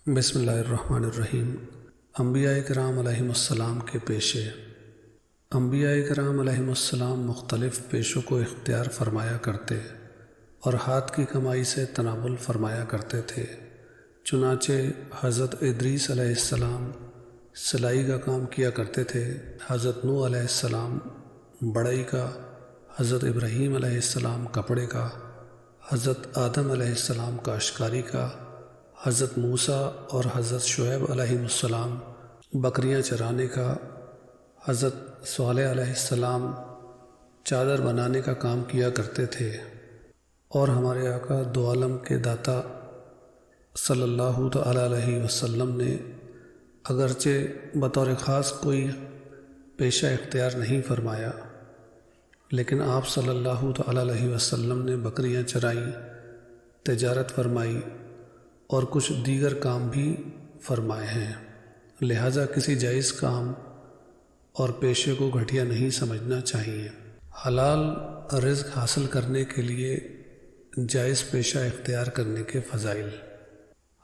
بسم اللہ الرحمن الرحیم۔ انبیاء کرام علیہم السلام کے پیشے۔ انبیاء کرام علیہم السلام مختلف پیشوں کو اختیار فرمایا کرتے اور ہاتھ کی کمائی سے تناول فرمایا کرتے تھے۔ چنانچہ حضرت ادریس علیہ السلام سلائی کا کام کیا کرتے تھے، حضرت نوح علیہ السلام بڑھئی کا، حضرت ابراہیم علیہ السلام کپڑے کا، حضرت آدم علیہ السلام کاشتکاری کا، حضرت موسیٰ اور حضرت شعیب علیہ السلام بکریاں چرانے کا، حضرت صالح علیہ السلام چادر بنانے کا کام کیا کرتے تھے۔ اور ہمارے آقا دو عالم کے داتا صلی اللہ تعالی علیہ وسلم نے اگرچہ بطور خاص کوئی پیشہ اختیار نہیں فرمایا، لیکن آپ صلی اللہ تعالی علیہ وسلم نے بکریاں چرائیں، تجارت فرمائی اور کچھ دیگر کام بھی فرمائے ہیں۔ لہٰذا کسی جائز کام اور پیشے کو گھٹیا نہیں سمجھنا چاہیے۔ حلال رزق حاصل کرنے کے لیے جائز پیشہ اختیار کرنے کے فضائل۔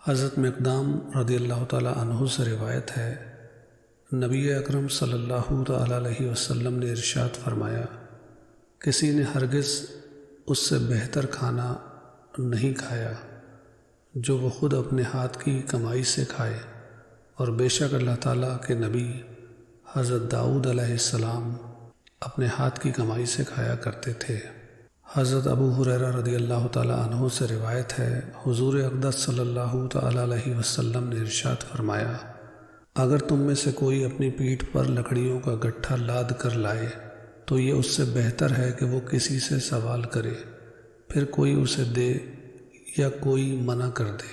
حضرت مقدام رضی اللہ تعالیٰ عنہ سے روایت ہے، نبی اکرم صلی اللہ تعالیٰ علیہ وسلم نے ارشاد فرمایا، کسی نے ہرگز اس سے بہتر کھانا نہیں کھایا جو وہ خود اپنے ہاتھ کی کمائی سے کھائے، اور بے شک اللہ تعالیٰ کے نبی حضرت داؤد علیہ السلام اپنے ہاتھ کی کمائی سے کھایا کرتے تھے۔ حضرت ابو ہریرہ رضی اللہ تعالیٰ عنہ سے روایت ہے، حضور اقدس صلی اللہ تعالیٰ علیہ وسلم نے ارشاد فرمایا، اگر تم میں سے کوئی اپنی پیٹھ پر لکڑیوں کا گٹھا لاد کر لائے تو یہ اس سے بہتر ہے کہ وہ کسی سے سوال کرے، پھر کوئی اسے دے یا کوئی منع کر دے۔